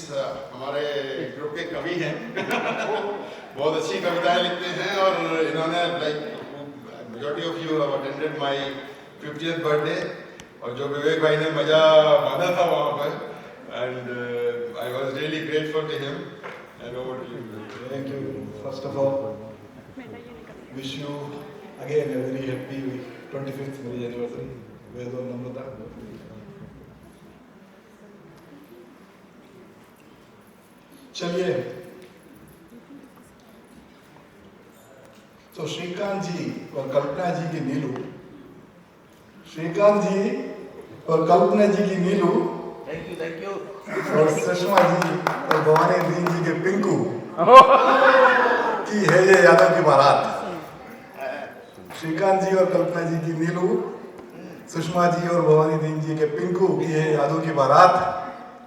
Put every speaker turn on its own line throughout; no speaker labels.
हमारे ग्रुप के कवि हैं बहुत अच्छी कविताएं लिखते हैं और इन्होंने like majority of you have attended my 50th birthday और जो विवेक भाई ने मजा बांधा था वहाँ पर and I was really grateful to him and over to you.
Thank you. First of all, wish you again a very happy 25th marriage anniversary. Ved और नम्रता। चलिए, तो श्रीकांत जी और कल्पना जी की नीलू, श्रीकांत जी और कल्पना जी की नीलू,
थैंक यू
और सुषमा जी और भवानी दीन जी के पिंकू की है ये यादों की बारात। श्रीकांत जी और कल्पना जी की नीलू, सुषमा जी और भवानी दीन जी के पिंकू की है यादों की बारात।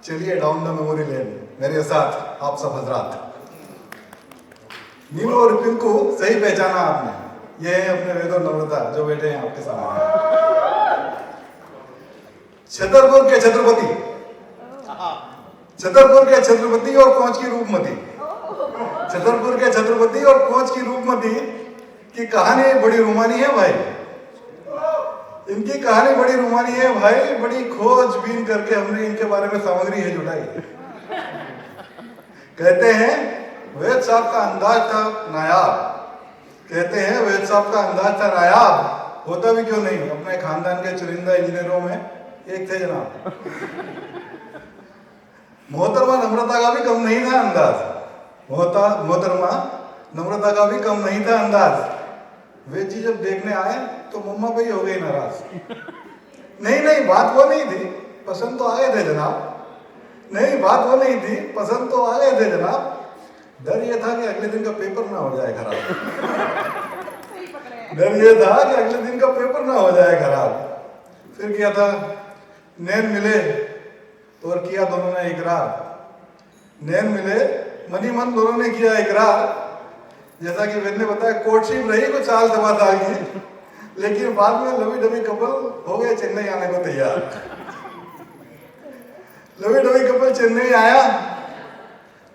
चलिए डाउन द मेमोरी लेन मेरे साथ आप सब हजरात। नीलू और पिंकू सही पहचाना आपने, ये है अपने वेद और नम्रता जो बैठे हैं आपके सामने। छतरपुर के छत्रपति, छतरपुर के छत्रपति और कोंच की रूपमती, छतरपुर के छत्रपति और कोंच की रूपमती की कहानी बड़ी रोमानी है भाई। इनकी कहानी बड़ी रोमानी है भाई, बड़ी खोजबीन करके हमने इनके बारे में सामग्री है जुटाई। कहते हैं वेद साहब का अंदाज था नायाब, कहते हैं वेद साहब का अंदाज था नायाब, होता भी क्यों नहीं, अपने खानदान के चुनिंदा इंजीनियरों में एक थे जनाब। मोहतरमा नम्रता का भी कम नहीं था अंदाज, मोहतरमा नम्रता का भी कम नहीं था अंदाज। वे जी जब देखने आए तो मम्मा भाई हो गई नाराज। नहीं बात वो नहीं थी, पसंद तो आ गए थे जनाब, नहीं बात वो नहीं थी, पसंद तो आ गए थे जनाब। डर ये था कि अगले दिन का पेपर ना हो जाए खराब, डर ये था कि अगले दिन का पेपर ना हो जाए खराब। फिर क्या था, नैन मिले और किया दोनों ने इकरार, नैन मिले मनी मन दोनों ने किया इकरार। जैसा कि वेद ने बताया कोर्टशिप रही कुछ साल सवा साल की, लेकिन बाद में लवी डबी कपल हो गए चेन्नई आने को तैयार। लवी डबी कपल चेन्नई आया,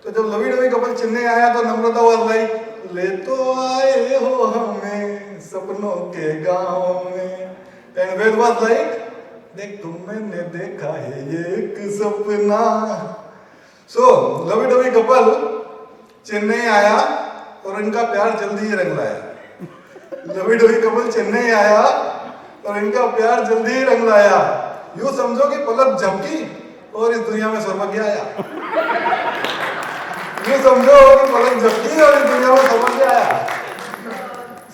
तो जब लवी डबी कपल चेन्नई आया तो नम्रता वाज लाइक ले तो आए हो हमें सपनों के गांव में, एंड वेद वाज लाइक देख तुम मैंने देखा है ये एक सपना। सो लवी डबी कपल चेन्नई आया और इनका प्यार जल्दी ही रंग लाया। लवी डबी कपल चेन्नई आया और इनका प्यार जल्दी ही रंग लाया। यूं समझो कि पलक झपकी और इस दुनिया में स्वर्गीय आया। यूं समझो कि पलक झपकी और इस दुनिया में स्वर्गीय आया।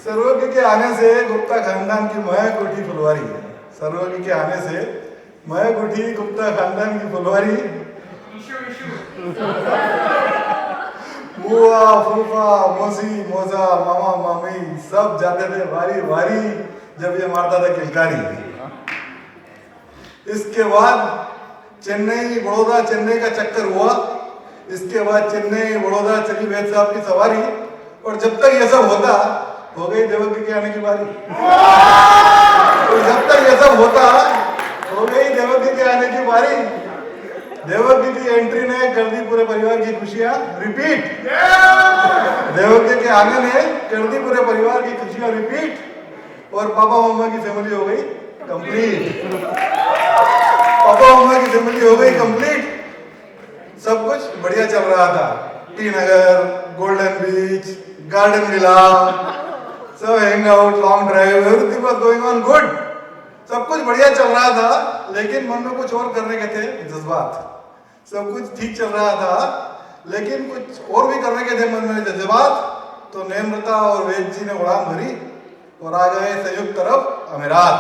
सर्वज्ञ के आने से गुप्ता खानदान की महक उठी फुलवारी, सर्वज्ञ के आने से महक उठी गुप्ता खानदान की फुलवारी। बुआ फूफा मौसी मौसा मामा मामी सब जाते थे वारी वारी जब ये मारता था किलकारी। इसके बाद चेन्नई बड़ौदा चेन्नई का चक्कर हुआ, इसके बाद चेन्नई बड़ौदा चली वेद साहब की सवारी, और जब तक ये सब होता हो गई देवज्ञ के आने की बारी। और जब तक ये सब होता हो गई देवज्ञ के आने की बारी। देवज्ञ की एंट्री ने कर दी पूरे परिवार की खुशियां रिपीट, देवज्ञ के आने ने कर दी पूरे परिवार की खुशियां रिपीट, और पापा मम्मा की फैमिली हो गई कंप्लीट, पापा मम्मा की फैमिली हो गई कंप्लीट। सब कुछ बढ़िया चल रहा था, टी नगर, गोल्डन बीच, गार्डन विला, सब hang out, long drive, everything was going on good, सब कुछ बढ़िया चल रहा था। लेकिन मन में कुछ और करने के थे जज्बात, सब कुछ ठीक चल रहा था लेकिन कुछ और भी करने के थे मन में जज्बात। तो नम्रता और वेद जी ने उड़ान भरी और आ गए संयुक्त अरब अमीरात।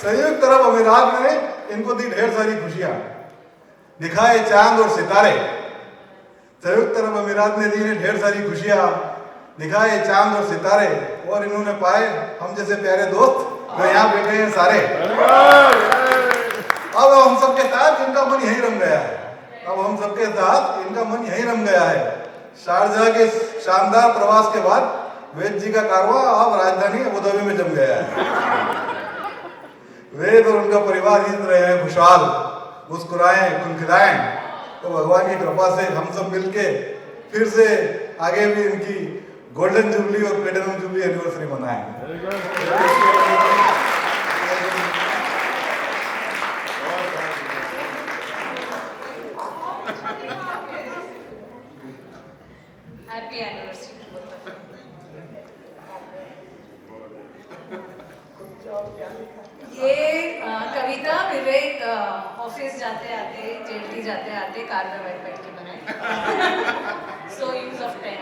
संयुक्त अरब अमीरात ने इनको दी ढेर सारी खुशियां, दिखाए चांद और सितारे। संयुक्त अरब अमीरात ने दी इन्हें ढेर सारी खुशियां, दिखाए चांद और सितारे, और इन्होंने पाए हम जैसे प्यारे दोस्त जो यहाँ बैठे हैं सारे। अब हम सबके साथ इनका मन यही रम गया है, अब हम सबके साथ इनका मन यही रम गया है। शारजाह के शानदार प्रवास के बाद वेद जी का कारवां अब राजधानी अबुधाबी में जम गया है। वेद और उनका परिवार जीत रहे हैं खुशहाल, मुस्कुराएं, खुनखिलाएं, तो भगवान की कृपा से हम सब मिलके फिर से आगे भी इनकी गोल्डन जुबली और प्लेटिनम जुबली एनिवर्सरी मनाएं।
Happy anniversary to both of you. ये कविता विवेक ऑफिस जाते आते जेलटी जाते आते कार में बैठ बैठ के बनाए। सो यूज ऑफ पेन।